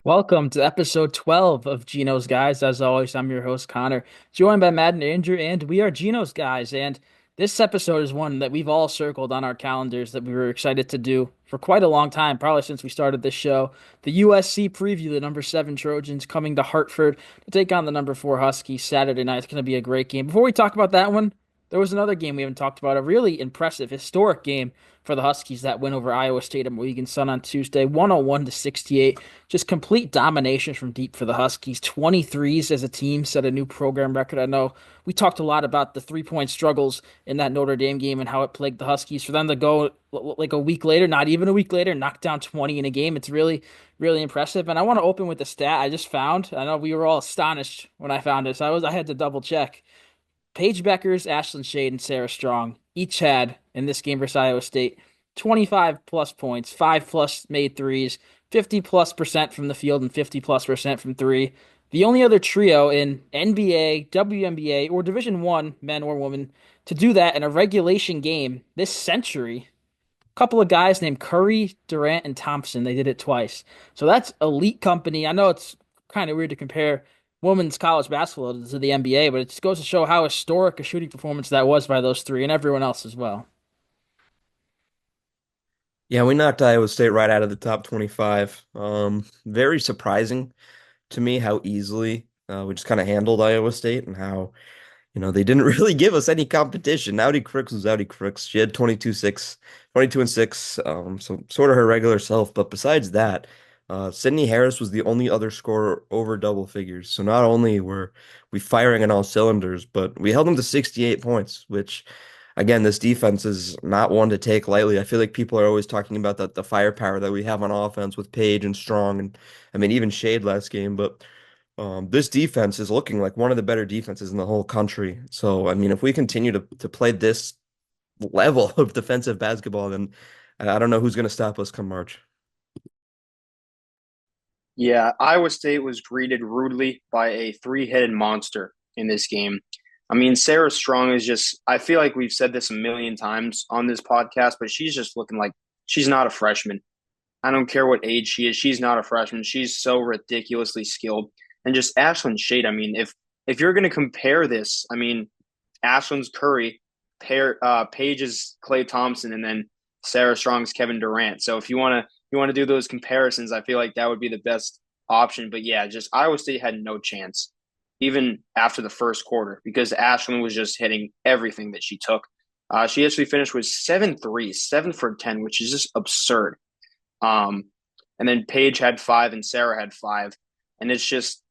Welcome to episode 12 of Geno's Guys. As always, I'm your host, Connor, joined by Matt and Andrew, and we are Geno's Guys. And this episode is one that we've all circled on our calendars that we were excited to do for quite a long time, probably since we started this show. The USC preview, the number 7 Trojans coming to Hartford to take on the number 4 Huskies Saturday night. It's going to be a great game. Before we talk about that one, there was another game we haven't talked about, a really impressive, historic game for the Huskies that win over Iowa State at Mohegan Sun on Tuesday, 101 to 68. Just complete domination from deep for the Huskies. 23s as a team set a new program record. I know we talked a lot about the 3-point struggles in that Notre Dame game and how it plagued the Huskies. For them to go like a week later, not even a week later, knock down 20 in a game, it's really, really impressive. And I want to open with the stat I just found. I know we were all astonished when I found this. I had to double check. Paige Bueckers, Ashlyn Shade, and Sarah Strong each had in this game versus Iowa State 25 plus points, 5 plus made threes, 50 plus percent from the field, and 50 plus percent from three. The only other trio in NBA, WNBA, or Division One, men or women, to do that in a regulation game this century. A couple of guys named Curry, Durant, and Thompson. They did it twice. So that's elite company. I know it's kind of weird to compare women's college basketball to the NBA, but it just goes to show how historic a shooting performance that was by those three and everyone else as well. Yeah, we knocked Iowa State right out of the top 25. Very surprising to me how easily we just kind of handled Iowa State and how, they didn't really give us any competition. Audi Crooks was Audi Crooks. She had 22 and 6, so sort of her regular self. But besides that, Sydney Harris was the only other scorer over double figures. So not only were we firing on all cylinders, but we held them to 68 points, which again, this defense is not one to take lightly. I feel like people are always talking about the firepower that we have on offense with Paige and Strong, and I mean even Shade last game. But this defense is looking like one of the better defenses in the whole country. So I mean, if we continue to play this level of defensive basketball, then I don't know who's going to stop us come March. Yeah, Iowa State was greeted rudely by a three-headed monster in this game. I mean, Sarah Strong is just, I feel like we've said this a million times on this podcast, but she's just looking like she's not a freshman. I don't care what age she is. She's not a freshman. She's so ridiculously skilled. And just Ashlyn Shade, I mean, if you're going to compare this, I mean, Ashlyn's Curry, Paige's Klay Thompson, and then Sarah Strong's Kevin Durant. So if you want to do those comparisons, I feel like that would be the best option. But yeah, just Iowa State had no chance, even after the first quarter, because Ashlyn was just hitting everything that she took. She actually finished with 7 threes, 7 for 10, which is just absurd. Um, and then Paige had 5 and Sarah had 5. And it's just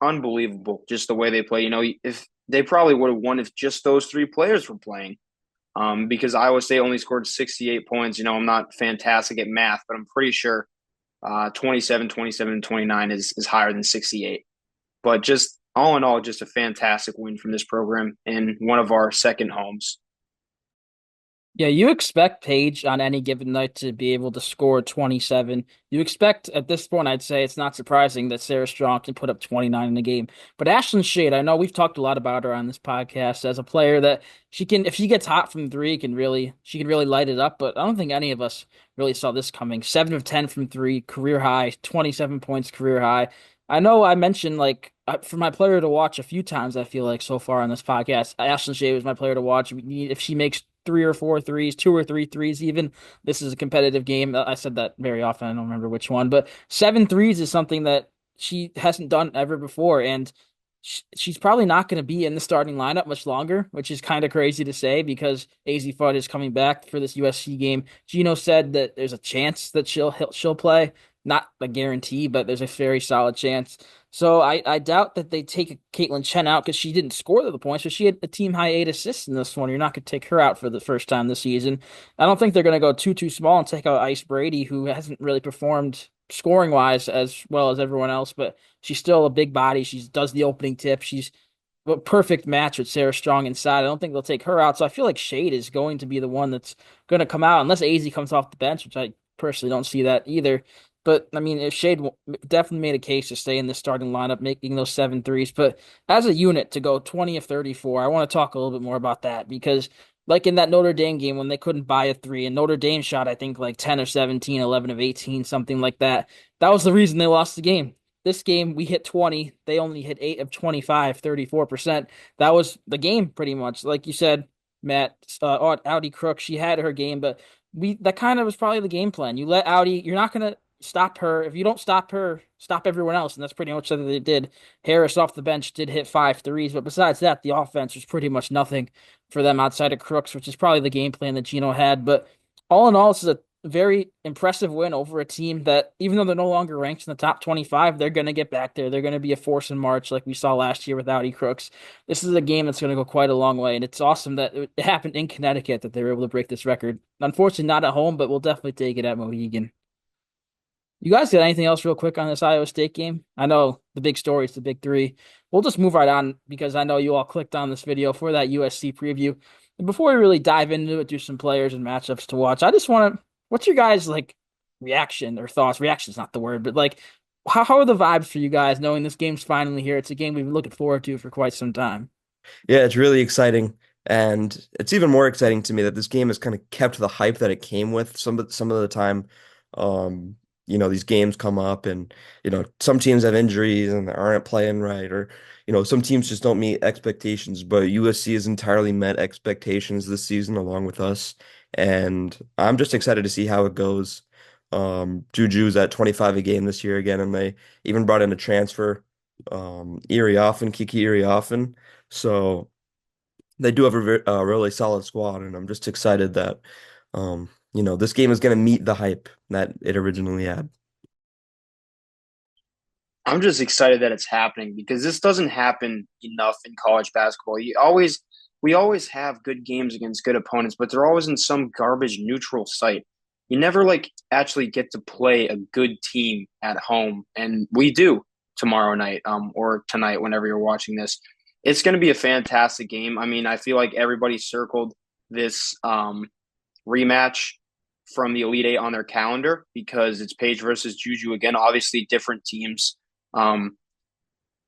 unbelievable, just the way they play. If they probably would have won if just those three players were playing. Because Iowa State only scored 68 points. I'm not fantastic at math, but I'm pretty sure 27, 27, and 29 is higher than 68. But just all in all, just a fantastic win from this program in one of our second homes. Yeah, you expect Paige on any given night to be able to score 27. You expect at this point, I'd say it's not surprising that Sarah Strong can put up 29 in a game. But Ashlyn Shade, I know we've talked a lot about her on this podcast as a player that she can, if she gets hot from three, she can really light it up. But I don't think any of us really saw this coming. 7 of 10 from three, career high, 27 points, career high. I know I mentioned for my player to watch a few times, I feel like so far on this podcast, Ashlyn Shea was my player to watch. If she makes three or four threes, two or three threes, even this is a competitive game. I said that very often. I don't remember which one, but 7 threes is something that she hasn't done ever before. And she's probably not going to be in the starting lineup much longer, which is kind of crazy to say because AZ Fudd is coming back for this USC game. Geno said that there's a chance that she'll play. Not a guarantee, but there's a very solid chance. So I doubt that they take Caitlin Chen out because she didn't score the points, but she had a team high 8 assists in this one. You're not going to take her out for the first time this season. I don't think they're going to go too small and take out Ice Brady, who hasn't really performed scoring wise as well as everyone else, but she's still a big body. She does the opening tip. She's a perfect match with Sarah Strong inside. I don't think they'll take her out. So I feel like Shade is going to be the one that's going to come out unless AZ comes off the bench, which I personally don't see that either. But I mean, if definitely made a case to stay in the starting lineup, making those 7 threes. But as a unit to go 20 of 34, I want to talk a little bit more about that because, like in that Notre Dame game when they couldn't buy a three, and Notre Dame shot, I think, like 10 of 17, 11 of 18, something like that. That was the reason they lost the game. this game we hit 20. They only hit 8 of 25, 34%. That was the game pretty much. Like you said, Matt, Audi Crook, she had her game, but we that kind of was probably the game plan. You let Audi, you're not gonna stop her. If you don't stop her, stop everyone else, and that's pretty much what they did. Harris off the bench did hit 5 threes, but besides that, the offense was pretty much nothing for them outside of Crooks, which is probably the game plan that Geno had. But all in all, this is a very impressive win over a team that, even though they're no longer ranked in the top 25, they're going to get back there. They're going to be a force in March like we saw last year with Audi Crooks. This is a game that's going to go quite a long way, and it's awesome that it happened in Connecticut that they were able to break this record. Unfortunately, not at home, but we'll definitely take it at Mohegan. You guys got anything else real quick on this Iowa State game? I know the big story is the big three. We'll just move right on because I know you all clicked on this video for that USC preview. And before we really dive into it, do some players and matchups to watch, I just want to, what's your guys' like reaction or thoughts? Reaction's not the word, but like, how are the vibes for you guys knowing this game's finally here? It's a game we've been looking forward to for quite some time. Yeah, it's really exciting. And it's even more exciting to me that this game has kind of kept the hype that it came with. Some of the time, um, these games come up and, some teams have injuries and they aren't playing right, or, some teams just don't meet expectations. But USC has entirely met expectations this season along with us. And I'm just excited to see how it goes. Juju's at 25 a game this year again, and they even brought in a transfer, Kiki Iriafen. So they do have a really solid squad, and I'm just excited that this game is going to meet the hype that it originally had. I'm just excited that it's happening because this doesn't happen enough in college basketball. We always have good games against good opponents, but they're always in some garbage neutral site. You never like actually get to play a good team at home, and we do tomorrow night, or tonight whenever you're watching this. It's going to be a fantastic game. I mean, I feel like everybody circled this rematch from the Elite Eight on their calendar because it's Paige versus Juju again. Obviously, different teams um,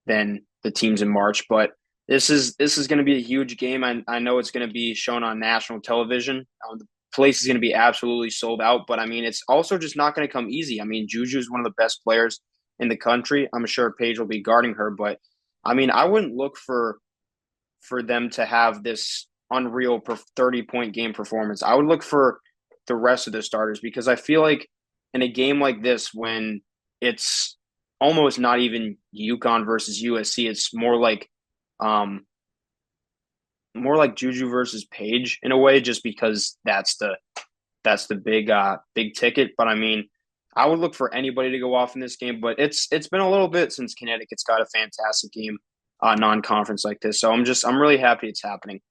than the teams in March. But this is going to be a huge game. I know it's going to be shown on national television. The place is going to be absolutely sold out. But I mean, it's also just not going to come easy. I mean, Juju is one of the best players in the country. I'm sure Paige will be guarding her, but I mean, I wouldn't look for them to have this unreal 30-point game performance. I would look for the rest of the starters because I feel like in a game like this, when it's almost not even UConn versus USC, it's more like Juju versus Paige in a way, just because that's the big ticket. But I mean, I would look for anybody to go off in this game. But it's been a little bit since Connecticut's got a fantastic game non-conference like this. So I'm really happy it's happening.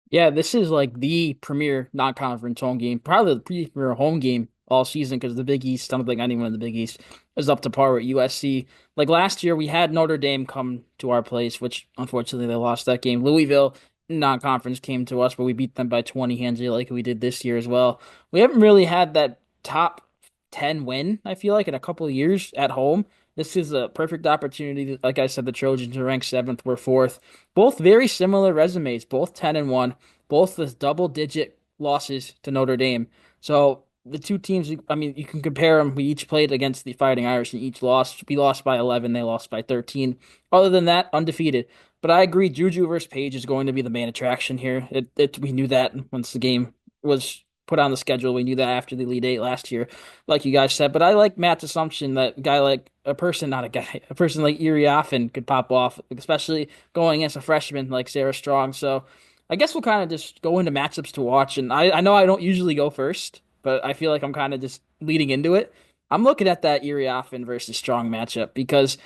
Yeah, this is like the premier non-conference home game, probably the premier home game all season because the Big East, I don't think anyone in the Big East is up to par with USC. Like last year, we had Notre Dame come to our place, which unfortunately they lost that game. Louisville non-conference came to us, but we beat them by 20 handily like we did this year as well. We haven't really had that top 10 win, I feel like, in a couple of years at home. This is a perfect opportunity. Like I said, the Trojans are ranked seventh, we're fourth. Both very similar resumes, both 10-1, both with double-digit losses to Notre Dame. So the two teams, I mean, you can compare them. We each played against the Fighting Irish and each lost. We lost by 11, they lost by 13. Other than that, undefeated. But I agree, Juju versus Page is going to be the main attraction here. We knew that once the game was put on the schedule. We knew that after the Elite Eight last year, like you guys said. But I like Matt's assumption that a guy like not a guy, a person like Erie Offen could pop off, especially going against a freshman like Sarah Strong. So I guess we'll kind of just go into matchups to watch. And I know I don't usually go first, but I feel like I'm kind of just leading into it. I'm looking at that Erie Offen versus Strong matchup because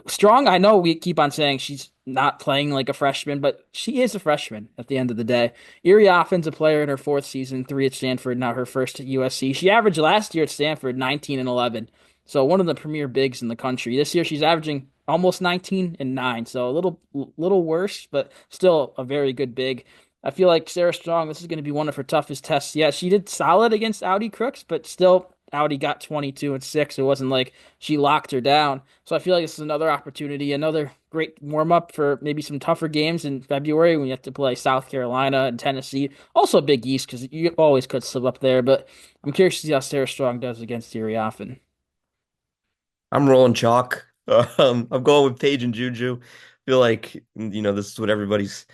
Strong, I know we keep on saying she's not playing like a freshman, but she is a freshman at the end of the day. Erie Offen's a player in her fourth season, three at Stanford, now her first at USC. She averaged last year at Stanford 19 and 11, so one of the premier bigs in the country. This year she's averaging almost 19 and 9, so a little worse, but still a very good big. I feel like Sarah Strong, this is going to be one of her toughest tests. Yeah, she did solid against Audi Crooks, but still Audi got 22 and 6. It wasn't like she locked her down. So I feel like this is another opportunity, another great warm up for maybe some tougher games in February when you have to play South Carolina and Tennessee. Also Big East because you always could slip up there. But I'm curious to see how Sarah Strong does against Erie Offen. I'm rolling chalk. I'm going with Paige and Juju. Feel like this is what everybody's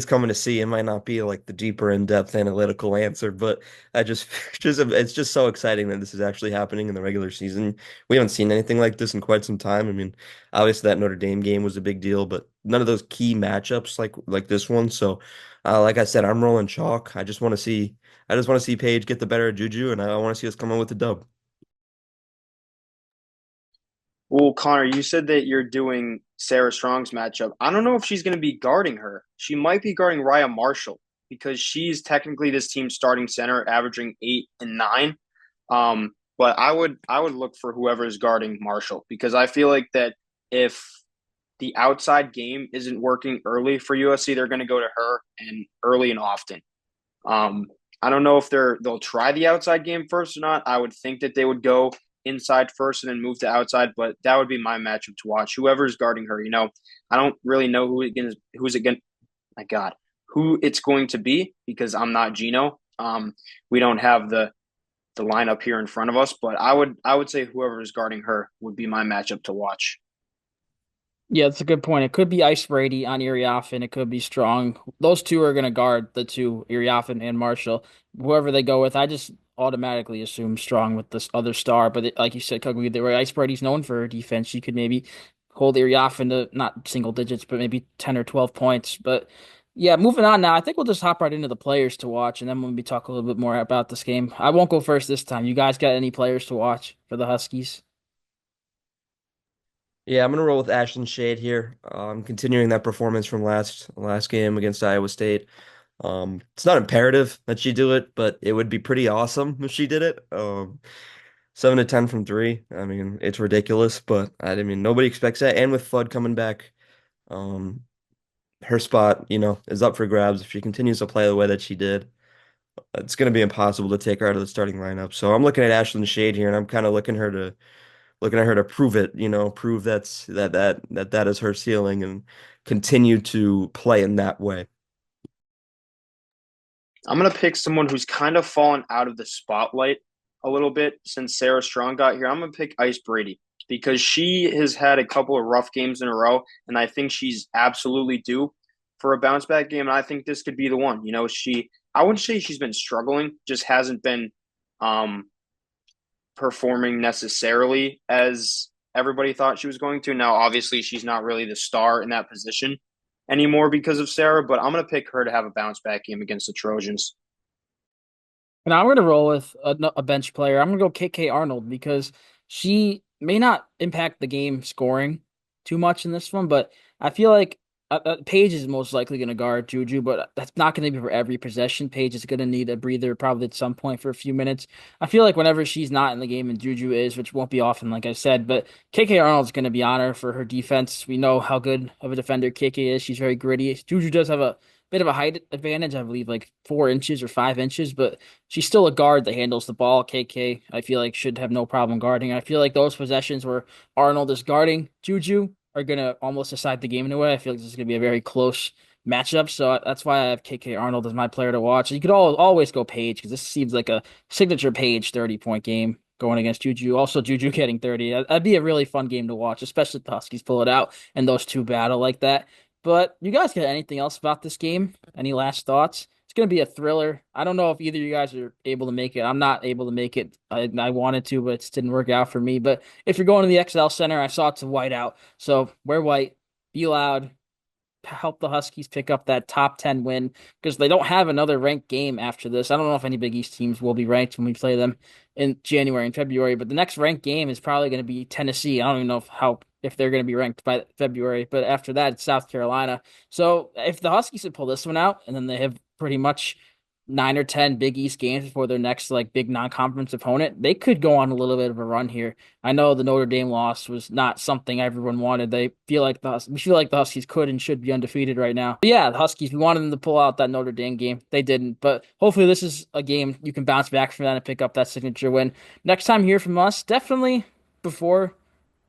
coming to see. It might not be like the deeper in-depth analytical answer, but I just just it's just so exciting that this is actually happening in the regular season. We haven't seen anything like this in quite some time. I mean, obviously that Notre Dame game was a big deal, but none of those key matchups like this one. So, like I said, I'm rolling chalk. I just want to see Paige get the better of Juju, and I want to see us come in with the dub. Well, Connor, you said that you're doing Sarah Strong's matchup. I don't know if she's going to be guarding her. She might be guarding Raya Marshall because she's technically this team's starting center, averaging 8 and 9. But I would look for whoever's guarding Marshall because I feel like that if the outside game isn't working early for USC, they're going to go to her and early and often. Um, I don't know if they'll try the outside game first or not. I would think that they would go inside first and then move to outside, but that would be my matchup to watch. Whoever's guarding her, I don't really know who's again. My God, who it's going to be because I'm not Geno. We don't have the lineup here in front of us, but I would say whoever is guarding her would be my matchup to watch. Yeah, that's a good point. It could be Ice Brady on Iriafen. It could be Strong. Those two are going to guard the two, Iriafen and Marshall. Whoever they go with, I just automatically assume Strong with this other star. But like you said, Kugly, the way Ice Brady's known for her defense, she could maybe hold Iriafen to not single digits, but maybe 10 or 12 points. But yeah, moving on now. I think we'll just hop right into the players to watch, and then we'll be talk a little bit more about this game. I won't go first this time. You guys got any players to watch for the Huskies? Yeah, I'm gonna roll with Ashland Shade here. Continuing that performance from last game against Iowa State. It's not imperative that she do it, but it would be pretty awesome if she did it. 7 to 10 from three. I mean, it's ridiculous, but I mean, nobody expects that. And with Fudd coming back, um, her spot, is up for grabs if she continues to play the way that she did. It's going to be impossible to take her out of the starting lineup. So I'm looking at Ashland Shade here, and I'm kind of looking at her to prove it, prove that is her ceiling and continue to play in that way. I'm gonna pick someone who's kind of fallen out of the spotlight a little bit since Sarah Strong got here. I'm gonna pick Ice Brady because she has had a couple of rough games in a row, and I think she's absolutely due for a bounce back game. And I think this could be the one. I wouldn't say she's been struggling, just hasn't been um, performing necessarily as everybody thought she was going to. Now, obviously, she's not really the star in that position anymore because of Sarah, but I'm going to pick her to have a bounce back game against the Trojans. And I'm going to roll with a bench player. I'm going to go KK Arnold because she may not impact the game scoring too much in this one, but I feel like Paige is most likely going to guard Juju, but that's not going to be for every possession. Paige is going to need a breather probably at some point for a few minutes. I feel like whenever she's not in the game and Juju is, which won't be often, like I said, but KK Arnold's going to be on her for her defense. We know how good of a defender KK is. She's very gritty. Juju does have a bit of a height advantage, I believe, like 4 inches or 5 inches, but she's still a guard that handles the ball. KK, I feel like, should have no problem guarding. I feel like those possessions where Arnold is guarding Juju are going to almost decide the game in a way. I feel like this is going to be a very close matchup. So that's why I have KK Arnold as my player to watch. You could always go Paige because this seems like a signature Paige 30-point game going against Juju. Also, Juju getting 30. That'd be a really fun game to watch, especially if the Huskies pull it out and those two battle like that. But you guys got anything else about this game? Any last thoughts? It's going to be a thriller. I don't know if either of you guys are able to make it. I'm not able to make it. I wanted to, but it just didn't work out for me. But if you're going to the XL Center, I saw it's a whiteout. So wear white, be loud, help the Huskies pick up that top 10 win because they don't have another ranked game after this. I don't know if any Big East teams will be ranked when we play them in January and February, but the next ranked game is probably going to be Tennessee. I don't even know if they're going to be ranked by February, but after that it's South Carolina. So if the Huskies could pull this one out and then they have pretty much 9 or 10 Big East games before their next like big non-conference opponent, they could go on a little bit of a run here. I know the Notre Dame loss was not something everyone wanted. We feel like the Huskies could and should be undefeated right now. But yeah, the Huskies, we wanted them to pull out that Notre Dame game. They didn't, but hopefully this is a game you can bounce back from that and pick up that signature win. Next time you hear from us, definitely before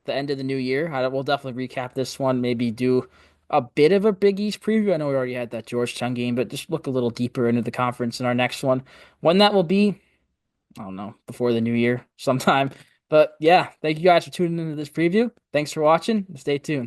the end of the new year. We'll definitely recap this one, maybe do a bit of a Big East preview. I know we already had that Georgetown game, but just look a little deeper into the conference in our next one. When that will be, I don't know, before the new year sometime. But yeah, thank you guys for tuning into this preview. Thanks for watching. Stay tuned.